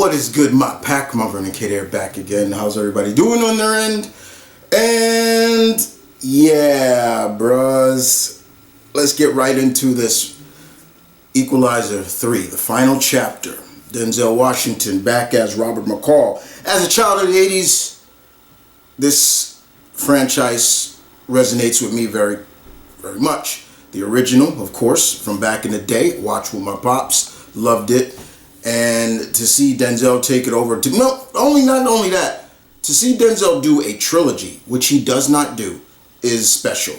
What is good, my pack? My Vernon Kid here, back again. How's everybody doing on their end? And yeah, bros, let's get right into this Equalizer 3, the final chapter. Denzel Washington back as Robert McCall. As a child of the 80s, this franchise resonates with me very, very much. The original, of course, from back in the day, watched with my pops, loved it. And to see Denzel take it over, not only that, to see Denzel do a trilogy, which he does not do, is special.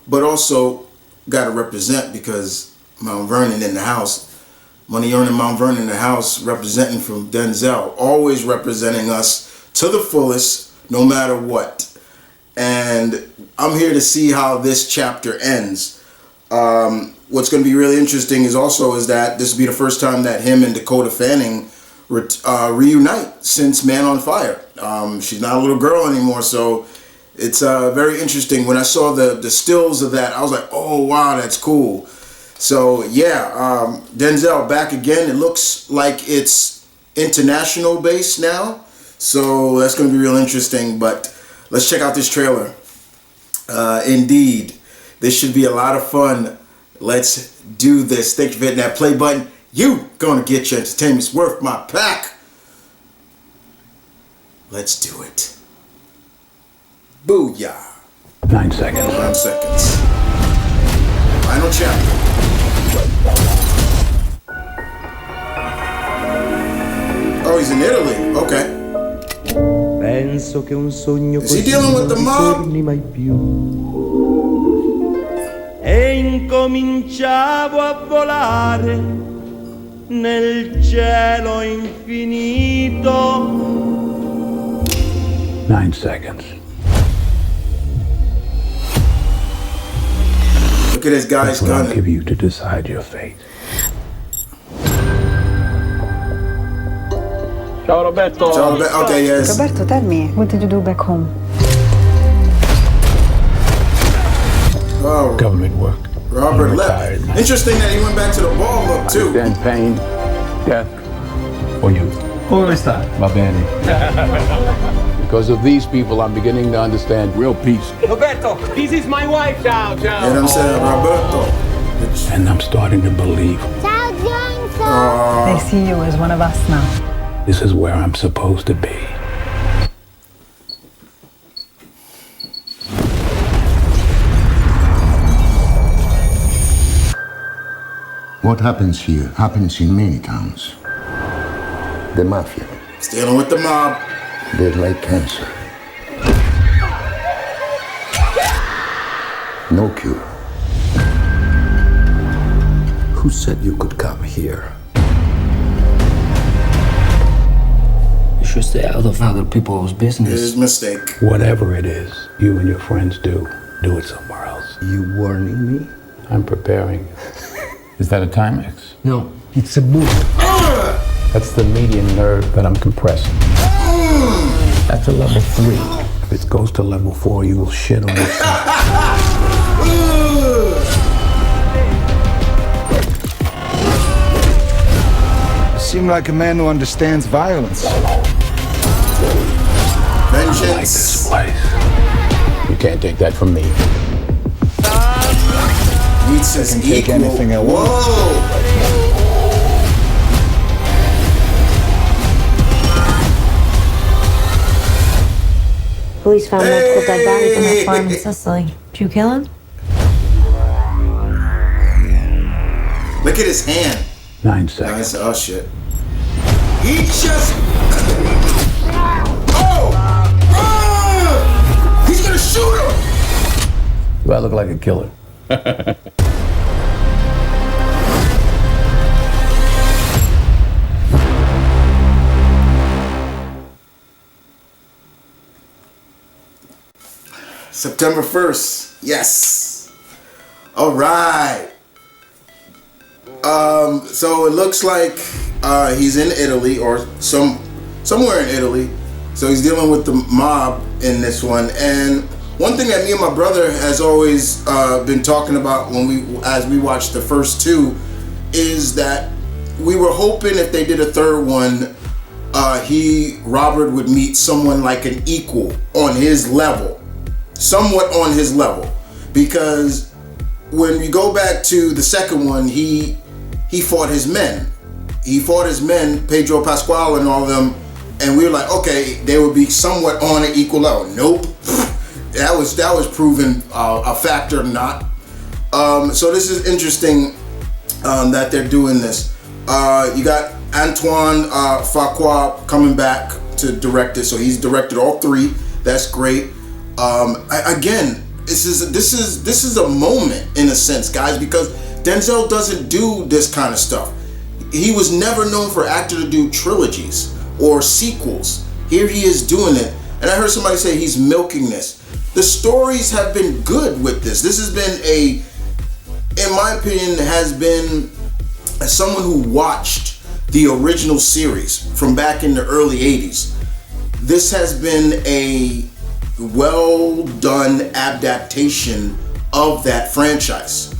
But also, got to represent, because Mount Vernon in the house, money earning Mount Vernon in the house, representing from Denzel, always representing us to the fullest, no matter what. And I'm here to see how this chapter ends. What's going to be really interesting is that this will be the first time that him and Dakota Fanning reunite since Man on Fire. She's not a little girl anymore, so it's very interesting. When I saw the stills of that, I was like, oh wow, that's cool. So yeah, Denzel back again. It looks like it's international based now, so that's going to be real interesting. But let's check out this trailer. Indeed, this should be a lot of fun. Let's do this. Thank you for hitting that play button. You gonna get your entertainment's worth, my pack. Let's do it. Booyah. 9 seconds. 9 seconds. Final chapter. Oh, he's in Italy. Okay. Penso che un sogno Is he dealing with the mob? mai più. E incominciavo a volare nel cielo infinito. 9 seconds. Look at this guy's What I'll gun. give you to decide your fate. Ciao Roberto. Okay, yes. Roberto, tell me, what did you do back home? Oh, Government work. Robert I'm left. retired. Interesting that he went back to the ball look too. Understand pain, death, or you. Come sta? Va bene. Because of these people, I'm beginning to understand real peace. Roberto, this is my wife. Ciao, You know what I'm saying, Roberto? And I'm starting to believe They see you as one of us now. this is where I'm supposed to be. What happens here happens in many towns. The mafia, He's dealing with the mob. they're like cancer. No cure. Who said you could come here? You should stay out of other people's business. His mistake. Whatever it is you and your friends do it somewhere else. You warning me? I'm preparing. Is that a Timex? No, it's a book. That's the median nerve that I'm compressing. That's a level 3. If it goes to level 4, you will shit on yourself. You seem like a man who understands violence. I like this place. You can't take that from me. He says can take equal. anything I want. Whoa. Police found multiple dead bodies on that farm in Sicily. Did you kill him? Look at his hand. 9 seconds. Nice. Oh shit. He just. Oh! He's gonna shoot him. Do I look like a killer? September 1st. Yes. All right. So it looks like he's in Italy or somewhere in Italy. So he's dealing with the mob in this one. And one thing that me and my brother has always been talking about as we watched the first two is that we were hoping if they did a third one Robert would meet someone like an equal on his level, somewhat on his level, because when you go back to the second one, he fought his men. He fought his men, Pedro Pascal and all of them, and we were like, okay, they would be somewhat on an equal level. Nope, that was proven a factor not. So this is interesting that they're doing this. You got Antoine Fuqua coming back to direct it, so he's directed all three. That's great. Again, this is a moment in a sense, guys, because Denzel doesn't do this kind of stuff. He was never known for actor to do trilogies or sequels. Here he is doing it, and I heard somebody say he's milking this. The stories have been good with this. This has been in my opinion, has been, as someone who watched the original series from back in the early 80s, this has been a well done adaptation of that franchise.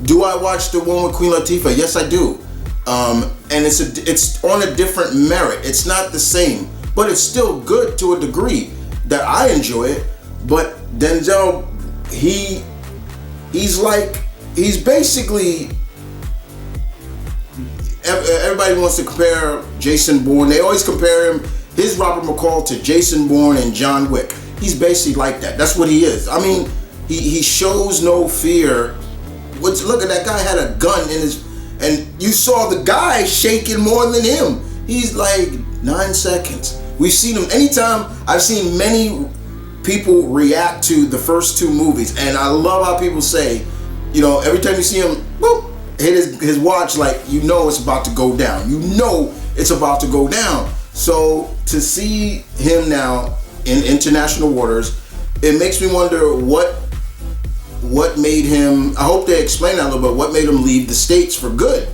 Do I watch the one with Queen Latifah? Yes, I do. And it's on a different merit. It's not the same, but it's still good to a degree that I enjoy it. But Denzel, he's basically, everybody wants to compare Jason Bourne. They always compare his Robert McCall to Jason Bourne and John Wick. He's basically like that. That's what he is. I mean, he shows no fear. Look at that guy had a gun in his, and you saw the guy shaking more than him. He's like 9 seconds. We've seen him anytime. I've seen many people react to the first two movies, and I love how people say, you know, every time you see him, whoop, hit his watch, like, you know it's about to go down. You know it's about to go down. So to see him now in international waters, it makes me wonder what made him, I hope they explain that a little bit, what made him leave the States for good.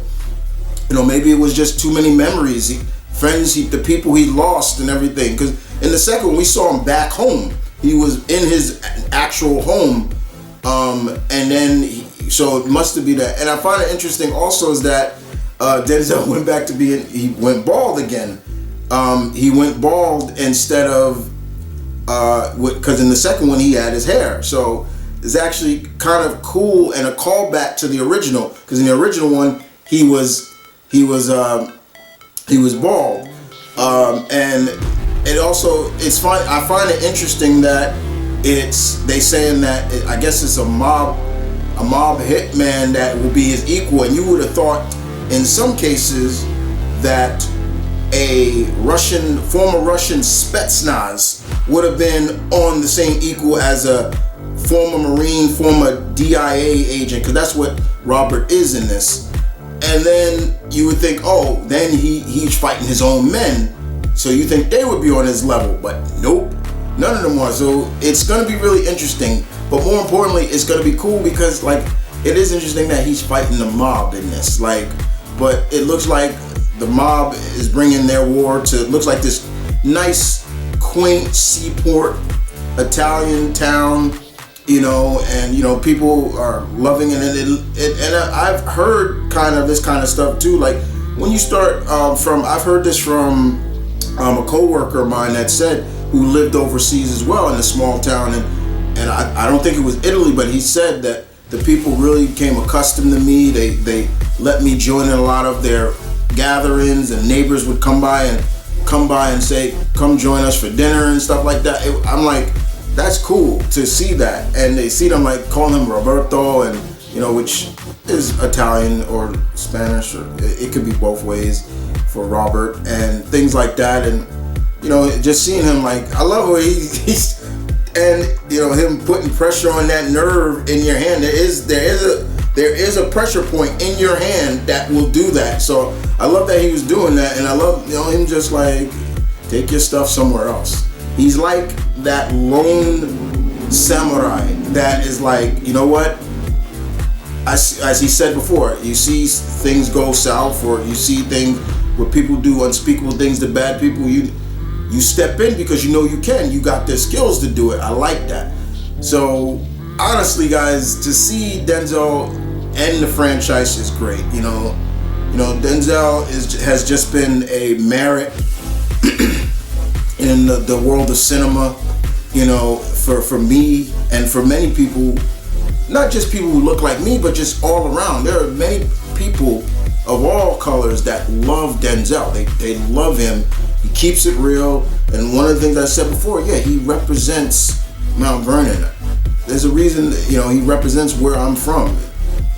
You know, maybe it was just too many memories, the people he lost and everything. Because in the second one, we saw him back home. He was in his actual home. And then, so it must have been that. And I find it interesting also is that Denzel went back to he went bald again. He went bald instead of, because in the second one he had his hair. So it's actually kind of cool and a callback to the original, because in the original one he was bald, and it also, it's fine. I find it interesting that they saying that I guess it's a mob hitman that will be his equal, and you would have thought in some cases that a former Russian Spetsnaz would have been on the same equal as a former Marine, former DIA agent, because that's what Robert is in this. And then you would think, oh, then he's fighting his own men, so you think they would be on his level, but nope, none of them are. So it's going to be really interesting, but more importantly, it's going to be cool because, like, it is interesting that he's fighting the mob in this, like, but it looks like the mob is bringing their war to, it looks like this nice, quaint seaport Italian town, you know, and, you know, people are loving it, and I've heard kind of this kind of stuff too. Like, when you start I've heard this from a co-worker of mine that said, who lived overseas as well in a small town, and I don't think it was Italy, but he said that the people really became accustomed to me. They let me join in a lot of their gatherings, and neighbors would come by and say, come join us for dinner and stuff like that. I'm like, that's cool to see that. And they see them, like, calling him Roberto, and, you know, which is Italian or Spanish, or it could be both ways for Robert, and things like that. And, you know, just seeing him, like, I love where he's and, you know, him putting pressure on that nerve in your hand. There is a pressure point in your hand that will do that. So I love that he was doing that, and I love, you know, him just like, take your stuff somewhere else. He's like that lone samurai that is like, you know what? As he said before, you see things go south, or you see things where people do unspeakable things to bad people. You step in because you know you can. You got the skills to do it. I like that. So honestly, guys, to see Denzel end the franchise is great. You know, Denzel has just been a merit in the world of cinema, you know, for me and for many people, not just people who look like me, but just all around. There are many people of all colors that love Denzel. They love him. He keeps it real. And one of the things I said before, yeah, he represents Mount Vernon. There's a reason, you know, he represents where I'm from.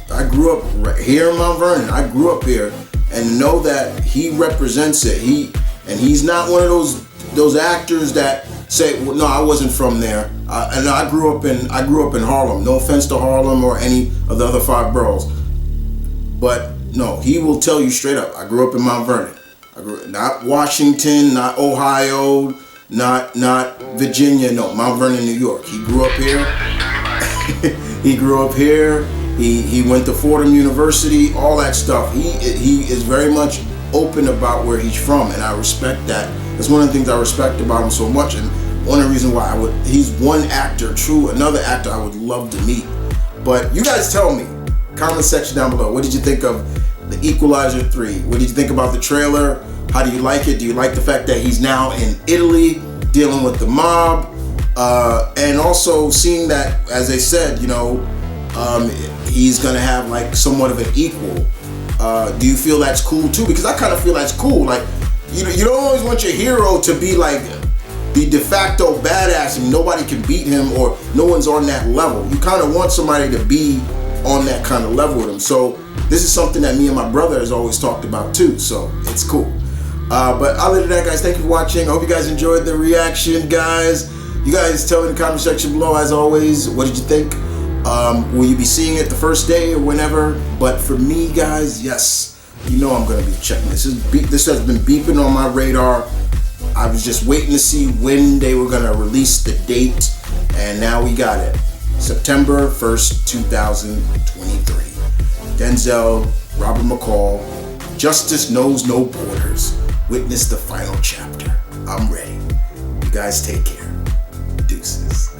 I grew up right here in Mount Vernon. I grew up here, and know that he represents it. He's not one of those actors that say, well, no, I wasn't from there. And I grew up in Harlem. No offense to Harlem or any of the other 5 boroughs, but no, he will tell you straight up, I grew up in Mount Vernon. I grew up, not Washington, not Ohio, not Virginia, no, Mount Vernon, New York. He grew up here. He grew up here. He went to Fordham University, all that stuff. He is very much open about where he's from, and I respect that. That's one of the things I respect about him so much, and one of the reasons why he's one actor, another actor I would love to meet. But you guys tell me, comment section down below, what did you think of The Equalizer 3? What did you think about the trailer? How do you like it? Do you like the fact that he's now in Italy dealing with the mob? And also seeing that, as they said, you know, he's gonna have like somewhat of an equal. Do you feel that's cool too? Because I kind of feel that's cool. Like, you know, you don't always want your hero to be like the de facto badass and nobody can beat him or no one's on that level. You kind of want somebody to be on that kind of level with him. So this is something that me and my brother has always talked about too. So it's cool. But other than that, guys, thank you for watching. I hope you guys enjoyed the reaction, guys. You guys tell me in the comment section below, as always, what did you think? Will you be seeing it the first day or whenever? But for me, guys, yes, you know I'm gonna be checking this. This has been beeping on my radar. I was just waiting to see when they were gonna release the date, and now we got it. September 1st, 2023. Denzel, Robert McCall, Justice Knows No Borders. Witness the final chapter. I'm ready. You guys take care. Deuces.